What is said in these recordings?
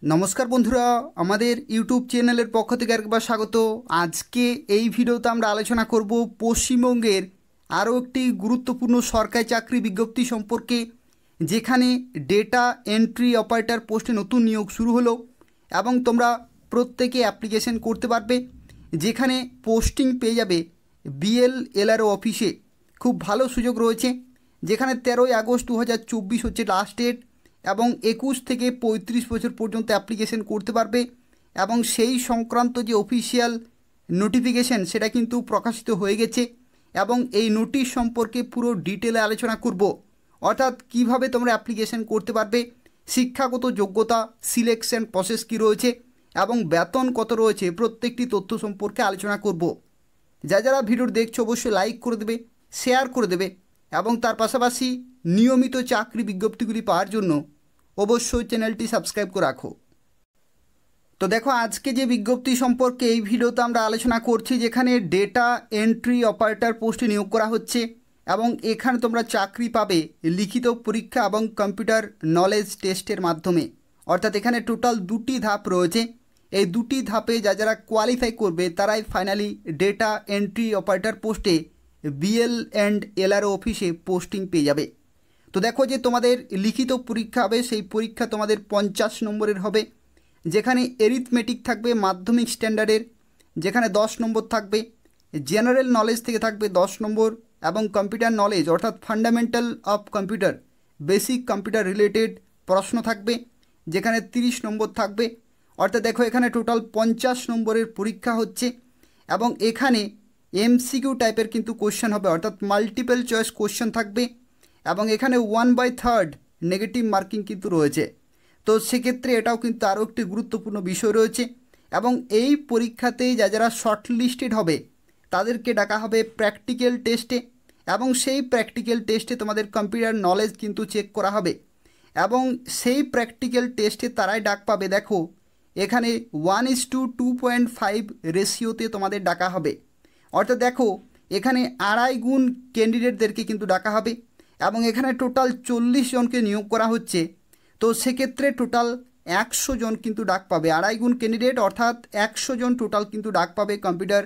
নমস্কার বন্ধুরা, আমাদের ইউটিউব চ্যানেলের পক্ষ থেকে একবার স্বাগত। আজকে এই ভিডিওতে আমরা আলোচনা করব পশ্চিমবঙ্গের আরও একটি গুরুত্বপূর্ণ সরকারি চাকরি বিজ্ঞপ্তি সম্পর্কে, যেখানে ডেটা এন্ট্রি অপারেটর পোস্টে নতুন নিয়োগ শুরু হলো এবং তোমরা প্রত্যেকে অ্যাপ্লিকেশন করতে পারবে, যেখানে পোস্টিং পেয়ে যাবে বিএলএলআরও অফিসে। খুব ভালো সুযোগ রয়েছে, যেখানে 13ই আগস্ট 2024 হচ্ছে লাস্ট ডেট এবং 21 থেকে 35 বছর পর্যন্ত অ্যাপ্লিকেশন করতে পারবে এবং সেই সংক্রান্ত যে অফিসিয়াল নোটিফিকেশন সেটা কিন্তু প্রকাশিত হয়ে গেছে এবং এই নোটিশ সম্পর্কে পুরো ডিটেলে আলোচনা করব। অর্থাৎ কিভাবে তোমরা অ্যাপ্লিকেশন করতে পারবে, শিক্ষাগত যোগ্যতা, সিলেকশন প্রসেস কী রয়েছে এবং বেতন কত রয়েছে, প্রত্যেকটি তথ্য সম্পর্কে আলোচনা করব। যারা ভিডিও দেখছো অবশ্যই লাইক করে দেবে, শেয়ার করে দেবে এবং তার পাশাপাশি নিয়মিত চাকরি বিজ্ঞপ্তিগুলি পাওয়ার জন্য অবশ্যই চ্যানেলটি সাবস্ক্রাইব করে রাখো। তো দেখো, আজকে যে বিজ্ঞপ্তি সম্পর্কে এই ভিডিওতে আমরা আলোচনা করছি, যেখানে ডেটা এন্ট্রি অপারেটর পোস্টে নিয়োগ করা হচ্ছে এবং এখানে তোমরা চাকরি পাবে লিখিত পরীক্ষা এবং কম্পিউটার নলেজ টেস্টের মাধ্যমে। অর্থাৎ এখানে টোটাল 2টি ধাপ রয়েছে। এই 2টি ধাপে যারা কোয়ালিফাই করবে তারাই ফাইনালি ডেটা এন্ট্রি অপারেটর পোস্টে বিএলএলআরও অফিসে পোস্টিং পেয়ে যাবে। তো দেখো, যে তোমাদের লিখিত পরীক্ষা হবে, সেই পরীক্ষা তোমাদের 50 নম্বরের হবে, যেখানে এরিথমেটিক থাকবে মাধ্যমিক স্ট্যান্ডার্ডের, যেখানে 10 নম্বর থাকবে, জেনারেল নলেজ থেকে থাকবে 10 নম্বর এবং কম্পিউটার নলেজ অর্থাৎ fundamental of computer, basic computer related প্রশ্ন থাকবে, যেখানে 30 নম্বর থাকবে। অর্থাৎ দেখো, এখানে টোটাল 50 নম্বরের পরীক্ষা হচ্ছে এবং এখানে এমসিকিউ টাইপের কিন্তু কোশ্চেন হবে, অর্থাৎ মাল্টিপল চয়েস কোশ্চেন থাকবে এবং এখানে 1/3 নেগেটিভ মার্কিং কিন্তু রয়েছে। তো সেক্ষেত্রে এটাও কিন্তু আরও একটি গুরুত্বপূর্ণ বিষয় রয়েছে এবং এই পরীক্ষাতে যারা শর্ট লিস্টেড হবে তাদেরকে ডাকা হবে প্র্যাকটিক্যাল টেস্টে এবং সেই প্র্যাকটিক্যাল টেস্টে তোমাদের কম্পিউটার নলেজ কিন্তু চেক করা হবে এবং সেই প্র্যাকটিক্যাল টেস্টে তারাই ডাক পাবে। দেখো, এখানে 1:2.5 রেশিওতে তোমাদের ডাকা হবে। অর্থাৎ দেখো, এখানে 2.5 গুণ ক্যান্ডিডেটদেরকে কিন্তু ডাকা হবে এবং এখানে টোটাল 40 জনকে নিয়োগ করা হচ্ছে। তো সেক্ষেত্রে টোটাল 100 জন কিন্তু ডাক পাবে, 2.5 গুণ ক্যান্ডিডেট অর্থাৎ 100 জন টোটাল কিন্তু ডাক পাবে কম্পিউটার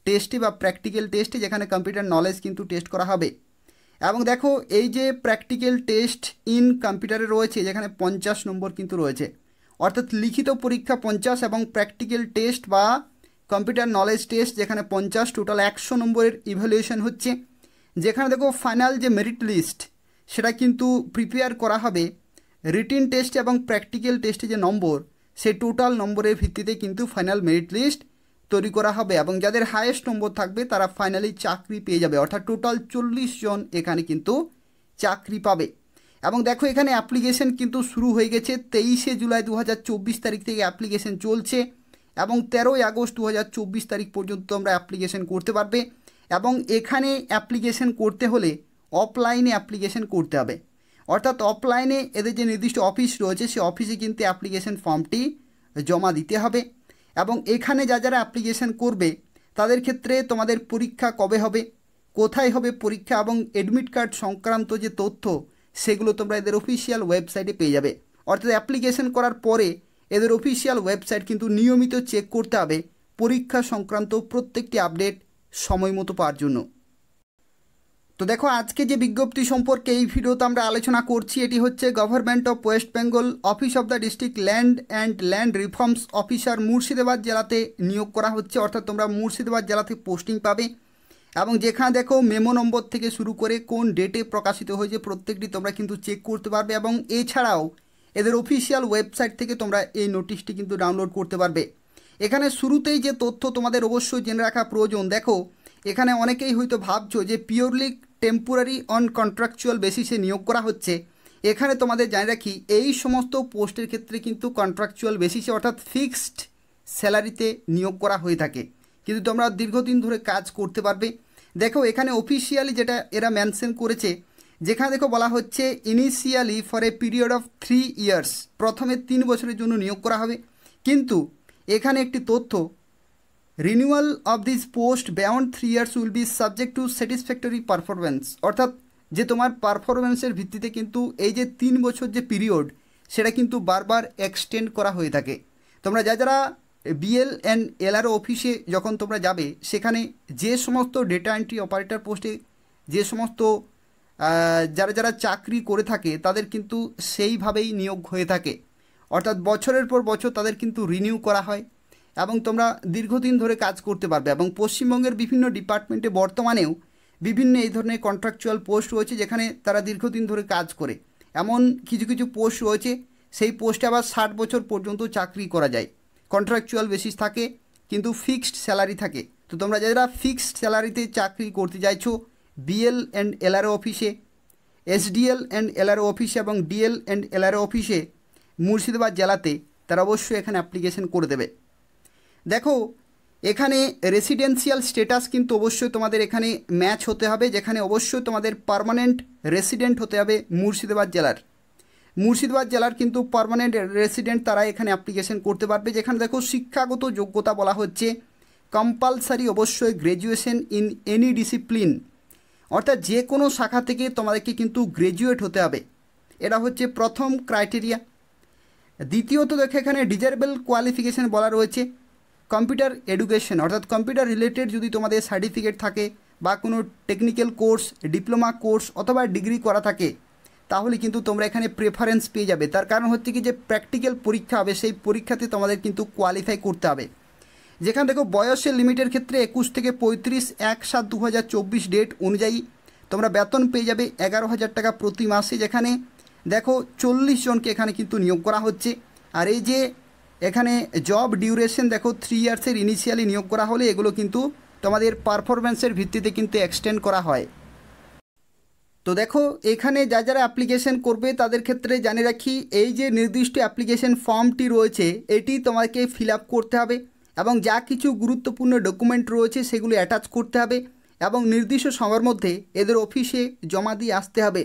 টেস্টে বা প্র্যাকটিক্যাল টেস্টে, যেখানে কম্পিউটার নলেজ কিন্তু টেস্ট করা হবে। এবং দেখো, এই যে প্র্যাকটিক্যাল টেস্ট ইন কম্পিউটারে রয়েছে, যেখানে 50 নম্বর কিন্তু রয়েছে, অর্থাৎ লিখিত পরীক্ষা 50 এবং প্র্যাকটিক্যাল টেস্ট বা কম্পিউটার নলেজ টেস্ট যেখানে 50, টোটাল 100 নম্বরের ইভ্যালুয়েশন হচ্ছে। যেখানে দেখো, ফাইনাল যে মেরিট লিস্ট সেটা কিন্তু প্রিপেয়ার করা হবে রিটিন টেস্ট এবং প্র্যাকটিক্যাল টেস্টে যে নম্বর, সেই টোটাল নম্বরের ভিত্তিতে কিন্তু ফাইনাল মেরিট লিস্ট তৈরি করা হবে এবং যাদের হায়েস্ট নম্বর থাকবে তারা ফাইনালি চাকরি পেয়ে যাবে। অর্থাৎ টোটাল 40 জন এখানে কিন্তু চাকরি পাবে। এবং দেখো, এখানে অ্যাপ্লিকেশন কিন্তু শুরু হয়ে গেছে 23শে জুলাই 2024 তারিখ থেকে অ্যাপ্লিকেশন চলছে এবং 13ই আগস্ট 2024 তারিখ পর্যন্ত আমরা অ্যাপ্লিকেশন করতে পারবে এবং এখানে অ্যাপ্লিকেশন করতে হলে অফলাইনে অ্যাপ্লিকেশন করতে হবে। অর্থাৎ অফলাইনে এদের যে নির্দিষ্ট অফিস রয়েছে সেই অফিসে কিন্তু অ্যাপ্লিকেশন ফর্মটি জমা দিতে হবে এবং এখানে যারা অ্যাপ্লিকেশন করবে তাদের ক্ষেত্রে তোমাদের পরীক্ষা কবে হবে, কোথায় হবে পরীক্ষা এবং অ্যাডমিট কার্ড সংক্রান্ত যে তথ্য সেগুলো তোমরা এদের অফিসিয়াল ওয়েবসাইটে পেয়ে যাবে। অর্থাৎ অ্যাপ্লিকেশন করার পরে এদের অফিসিয়াল ওয়েবসাইট কিন্তু নিয়মিত চেক করতে হবে পরীক্ষা সংক্রান্ত প্রত্যেকটি আপডেট সময় মতো পাওয়ার জন্য। তো দেখো, আজকে যে বিজ্ঞপ্তি সম্পর্কে এই ভিডিওতে আমরা আলোচনা করছি, এটি হচ্ছে government of West Bengal, office of the district land and land reforms officer, Murshidabad জেলাতে নিয়োগ করা হচ্ছে। অর্থাৎ তোমরা মুর্শিদাবাদ জেলাতে পোস্টিং পাবে এবং যেখানে দেখো মেমো নম্বর থেকে শুরু করে কোন ডেটে প্রকাশিত হয়েছে প্রত্যেকটি তোমরা কিন্তু চেক করতে পারবে এবং এছাড়াও এদের অফিসিয়াল ওয়েবসাইট থেকে তোমরা এই নোটিশটি কিন্তু ডাউনলোড করতে পারবে। এখানে শুরুতেই যে তথ্য তোমাদের অবশ্যই জেনে রাখা প্রয়োজন, দেখো এখানে অনেকেই হয়তো ভাবছো যে পিওরলি টেম্পোরারি অন কন্ট্রাকচুয়াল বেসিসে নিয়োগ করা হচ্ছে। এখানে তোমাদের জানিয়ে রাখি, এই সমস্ত পোস্টের ক্ষেত্রে কিন্তু কন্ট্রাকচুয়াল বেসিসে অর্থাৎ ফিক্সড স্যালারিতে নিয়োগ করা হয়ে থাকে, কিন্তু তোমরা দীর্ঘদিন ধরে কাজ করতে পারবে। দেখো, এখানে অফিসিয়ালি যেটা এরা মেনশন করেছে, যেখানে দেখো বলা হচ্ছে initially for a period of 3 years, প্রথমে 3 বছরের জন্য নিয়োগ করা হবে। কিন্তু এখানে একটি তথ্য, renewal of this post beyond 3 years will be subject to satisfactory performance. অর্থাৎ যে তোমার পারফরমেন্সের ভিত্তিতে কিন্তু এই যে 3 বছর যে পিরিয়ড সেটা কিন্তু বারবার এক্সটেন্ড করা হয়ে থাকে। তোমরা যারা বিএল অ্যান্ড এলআরও অফিসে যখন তোমরা যাবে, সেখানে যে সমস্ত ডেটা এন্ট্রি অপারেটর পোস্টে যে সমস্ত যারা চাকরি করে থাকে তাদের কিন্তু সেইভাবেই নিয়োগ হয়ে থাকে, অর্থাৎ বছরের পর বছর তাদের কিন্তু রিনিউ করা হয় এবং তোমরা দীর্ঘদিন ধরে কাজ করতে পারবে। এবং পশ্চিমবঙ্গের বিভিন্ন ডিপার্টমেন্টে বর্তমানেও বিভিন্ন এই ধরনের কন্ট্রাকচুয়াল পোস্ট রয়েছে যেখানে তারা দীর্ঘদিন ধরে কাজ করে। এমন কিছু কিছু পোস্ট রয়েছে সেই পোস্টে আবার 60 বছর পর্যন্ত চাকরি করা যায়। কন্ট্রাকচুয়াল বেসিস থাকে কিন্তু ফিক্সড স্যালারি থাকে। তো তোমরা যারা ফিক্সড স্যালারিতে চাকরি করতে চাইছো বিএল অ্যান্ড এলআরও অফিসে, এসডিএল অ্যান্ড এলআরও অফিসে এবং ডিএল অ্যান্ড এলআরও অফিসে মুর্শিদাবাদ জেলাতে, তারা অবশ্যই এখানে অ্যাপ্লিকেশন করে দেবে। দেখো এখানে রেসিডেন্সিয়াল স্ট্যাটাস কিন্তু অবশ্যই তোমাদের এখানে ম্যাচ হতে হবে, যেখানে অবশ্যই তোমাদের পার্মানেন্ট রেসিডেন্ট হতে হবে মুর্শিদাবাদ জেলার। মুর্শিদাবাদ জেলার কিন্তু পার্মানেন্ট রেসিডেন্ট তারা এখানে অ্যাপ্লিকেশন করতে পারবে। যেখানে দেখো শিক্ষাগত যোগ্যতা বলা হচ্ছে কম্পালসারি অবশ্যই গ্র্যাজুয়েশন ইন এনি ডিসিপ্লিন, অর্থাৎ যে কোনো শাখা থেকে তোমাদেরকে কিন্তু গ্র্যাজুয়েট হতে হবে। এটা হচ্ছে প্রথম ক্রাইটেরিয়া। দ্বিতীয়ত দেখো এখানে ডিজারেবল কোয়ালিফিকেশান বলা রয়েছে কম্পিউটার এডুকেশন, অর্থাৎ কম্পিউটার রিলেটেড যদি তোমাদের সার্টিফিকেট থাকে বা কোনো টেকনিক্যাল কোর্স, ডিপ্লোমা কোর্স অথবা ডিগ্রি করা থাকে তাহলে কিন্তু তোমরা এখানে প্রেফারেন্স পেয়ে যাবে। তার কারণ হচ্ছে কি যে প্র্যাকটিক্যাল পরীক্ষা হবে, সেই পরীক্ষাতে তোমাদের কিন্তু কোয়ালিফাই করতে হবে। যেখানে দেখো বয়সের লিমিটের ক্ষেত্রে 21 থেকে 35 1/7/2024 ডেট অনুযায়ী তোমরা বেতন পেয়ে যাবে 11,000 টাকা প্রতি মাসে। যেখানে দেখো 40 জনকে এখানে কিন্তু নিয়োগ করা হচ্ছে। আর এই যে এখানে জব ডিউরেশন দেখো 3 ইয়ার্সের ইনিশিয়ালি নিয়োগ করা হলে এগুলো কিন্তু তোমাদের পারফরমেন্সের ভিত্তিতে কিন্তু এক্সটেন্ড করা হয়। তো দেখো এখানে যারা অ্যাপ্লিকেশন করবে তাদের ক্ষেত্রে জানিয়ে রাখি, এই যে নির্দিষ্ট অ্যাপ্লিকেশন ফর্মটি রয়েছে এটি তোমাকে ফিল আপ করতে হবে এবং যা কিছু গুরুত্বপূর্ণ ডকুমেন্ট রয়েছে সেগুলো অ্যাটাচ করতে হবে এবং নির্দিষ্ট সময়ের মধ্যে এদের অফিসে জমা দিয়ে আসতে হবে।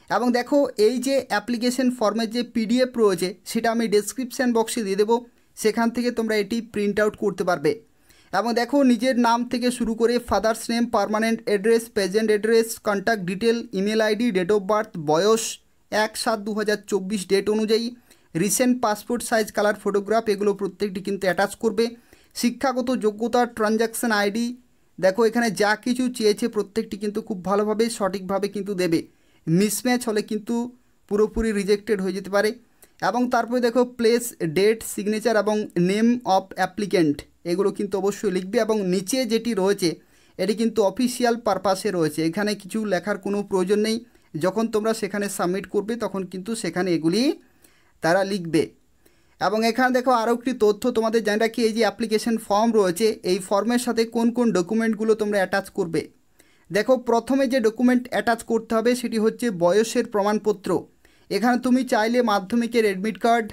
এবং দেখো এই যে অ্যাপ্লিকেশন ফর্মের যে পিডিএফ রয়েছে সেটা আমি ডেসক্রিপশান বক্সে দিয়ে দেবো, সেখান থেকে তোমরা এটি প্রিন্ট আউট করতে পারবে। এবং দেখো নিজের নাম থেকে শুরু করে father's name, permanent address, present address, contact detail, email ID, date of birth, বয়স 1/7/2024 ডেট অনুযায়ী, recent passport size colour photograph, এগুলো প্রত্যেকটি কিন্তু অ্যাটাচ করবে। শিক্ষাগত যোগ্যতা, ট্রানজ্যাকশান আইডি, দেখো এখানে যা কিছু চেয়েছে প্রত্যেকটি কিন্তু খুব ভালোভাবে সঠিকভাবে কিন্তু দেবে। মিসম্যাচ হলে কিন্তু পুরোপুরি রিজেক্টেড হয়ে যেতে পারে। এবং তারপরে দেখো প্লেস, ডেট, সিগনেচার এবং নেম অফ অ্যাপ্লিক্যান্ট, এগুলো কিন্তু অবশ্যই লিখবে। এবং নিচে যেটি রয়েছে এটি কিন্তু অফিসিয়াল পারপাসে রয়েছে, এখানে কিছু লেখার কোনো প্রয়োজন নেই। যখন তোমরা সেখানে সাবমিট করবে তখন কিন্তু সেখানে এগুলি তারা লিখবে। এবং এখানে দেখো আরও একটি তথ্য তোমাদের জানিয়ে রাখি, এই যে অ্যাপ্লিকেশন ফর্ম রয়েছে এই ফর্মের সাথে কোন কোন ডকুমেন্টগুলো তোমরা অ্যাটাচ করবে। দেখো প্রথমে যে ডকুমেন্ট অ্যাটাচ করতে হবে সেটি হচ্ছে বয়সের প্রমাণপত্র। এখানে তুমি চাইলে মাধ্যমিকের অ্যাডমিট কার্ড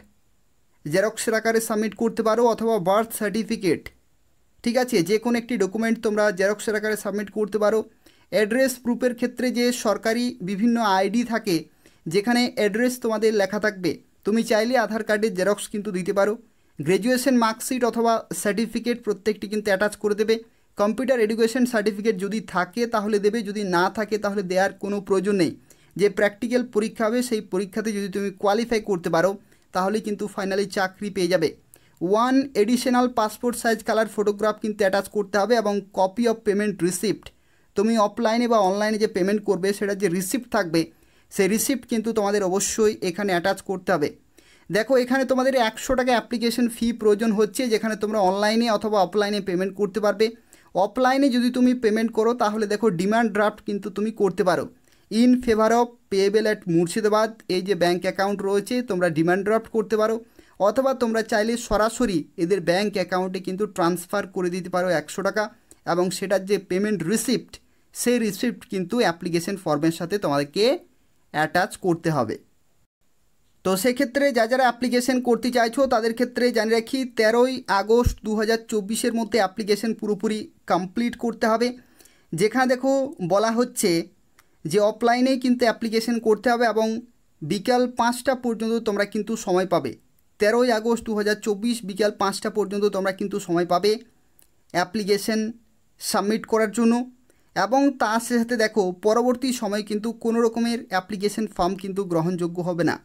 জেরক্সের আকারে সাবমিট করতে পারো অথবা বার্থ সার্টিফিকেট, ঠিক আছে, যে কোনো একটি ডকুমেন্ট তোমরা জেরক্সের আকারে সাবমিট করতে পারো। অ্যাড্রেস প্রুফের ক্ষেত্রে যে সরকারি বিভিন্ন আইডি থাকে যেখানে অ্যাড্রেস তোমাদের লেখা থাকবে, তুমি চাইলে আধার কার্ডের জেরক্স কিন্তু দিতে পারো। গ্র্যাজুয়েশন মার্কশিট অথবা সার্টিফিকেট প্রত্যেকটি কিন্তু অ্যাটাচ করে দেবে। কম্পিউটার এডুকেশন সার্টিফিকেট যদি থাকে তাহলে দেবে, যদি না থাকে তাহলে দেওয়ার কোনো প্রয়োজন নেই। যে প্র্যাকটিক্যাল পরীক্ষা হবে সেই পরীক্ষাতে যদি তুমি কোয়ালিফাই করতে পারো তাহলে কিন্তু ফাইনালি চাকরি পেয়ে যাবে। 1 additional passport size colour photograph কিন্তু অ্যাটাচ করতে হবে এবং কপি অফ পেমেন্ট রিসিপ্ট, তুমি অফলাইনে বা অনলাইনে যে পেমেন্ট করবে সেটা যে রিসিপ্ট থাকবে সেই রিসিপ্ট কিন্তু তোমাদের অবশ্যই এখানে অ্যাটাচ করতে হবে। দেখো এখানে তোমাদের 100 টাকা অ্যাপ্লিকেশন ফি প্রয়োজন হচ্ছে, যেখানে তোমরা অনলাইনে অথবা অফলাইনে পেমেন্ট করতে পারবে। অফলাইনে যদি তুমি পেমেন্ট করো তাহলে দেখো ডিমান্ড ড্রাফট কিন্তু তুমি করতে পারো in favour of payable at Murshidabad, এই যে ব্যাঙ্ক অ্যাকাউন্ট রয়েছে তোমরা ডিমান্ড ড্রাফট করতে পারো অথবা তোমরা চাইলে সরাসরি এদের ব্যাঙ্ক অ্যাকাউন্টে কিন্তু ট্রান্সফার করে দিতে পারো 100 টাকা এবং সেটার যে পেমেন্ট রিসিপ্ট সেই রিসিপ্ট কিন্তু অ্যাপ্লিকেশন ফর্মের সাথে তোমাদেরকে অ্যাটাচ করতে হবে। তো সেক্ষেত্রে যারা অ্যাপ্লিকেশন করতে চাইছো তাদের ক্ষেত্রে জানিয়ে রাখি 13ই আগস্ট 2024 মধ্যে অ্যাপ্লিকেশন পুরোপুরি কমপ্লিট করতে হবে। যেখানে দেখো বলা হচ্ছে যে অফলাইনেই কিন্তু অ্যাপ্লিকেশন করতে হবে এবং বিকাল 5টা পর্যন্ত তোমরা কিন্তু সময় পাবে। 13ই আগস্ট 2024 বিকাল 5টা পর্যন্ত তোমরা কিন্তু সময় পাবে অ্যাপ্লিকেশন সাবমিট করার জন্য। এবং তার সাথে দেখো পরবর্তী সময় কিন্তু কোনো রকমের অ্যাপ্লিকেশন ফর্ম কিন্তু গ্রহণযোগ্য হবে না।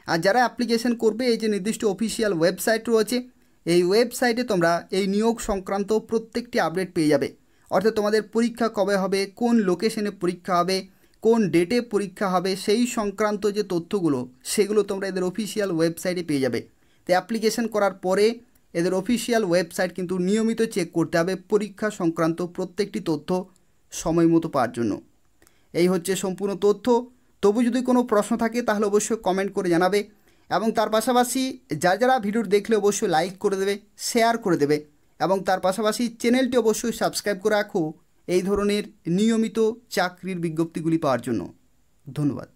আর যারা অ্যাপ্লিকেশন করবে, এই যে নির্দিষ্ট অফিসিয়াল ওয়েবসাইট রয়েছে, এই ওয়েবসাইটে তোমরা এই নিয়োগ সংক্রান্ত প্রত্যেকটি আপডেট পেয়ে যাবে। অর্থাৎ তোমাদের পরীক্ষা কবে হবে, কোন লোকেশনে পরীক্ষা হবে, কোন ডেটে পরীক্ষা হবে, সেই সংক্রান্ত যে তথ্যগুলো সেগুলো তোমরা এদের অফিসিয়াল ওয়েবসাইটে পেয়ে যাবে। তো অ্যাপ্লিকেশন করার পরে এদের অফিসিয়াল ওয়েবসাইট কিন্তু নিয়মিত চেক করতে হবে পরীক্ষা সংক্রান্ত প্রত্যেকটি তথ্য সময় মতো পাওয়ার জন্য। এই হচ্ছে সম্পূর্ণ তথ্য। তবু যদি কোনো প্রশ্ন থাকে তাহলে অবশ্যই কমেন্ট করে জানাবে, এবং তার পাশাপাশি যারা ভিডিও দেখলে অবশ্যই লাইক করে দেবে, শেয়ার করে দেবে, এবং তার পাশাপাশি চ্যানেলটি অবশ্যই সাবস্ক্রাইব করে রাখো এই ধরনের নিয়মিত চাকরির বিজ্ঞপ্তিগুলি পাওয়ার জন্য। ধন্যবাদ।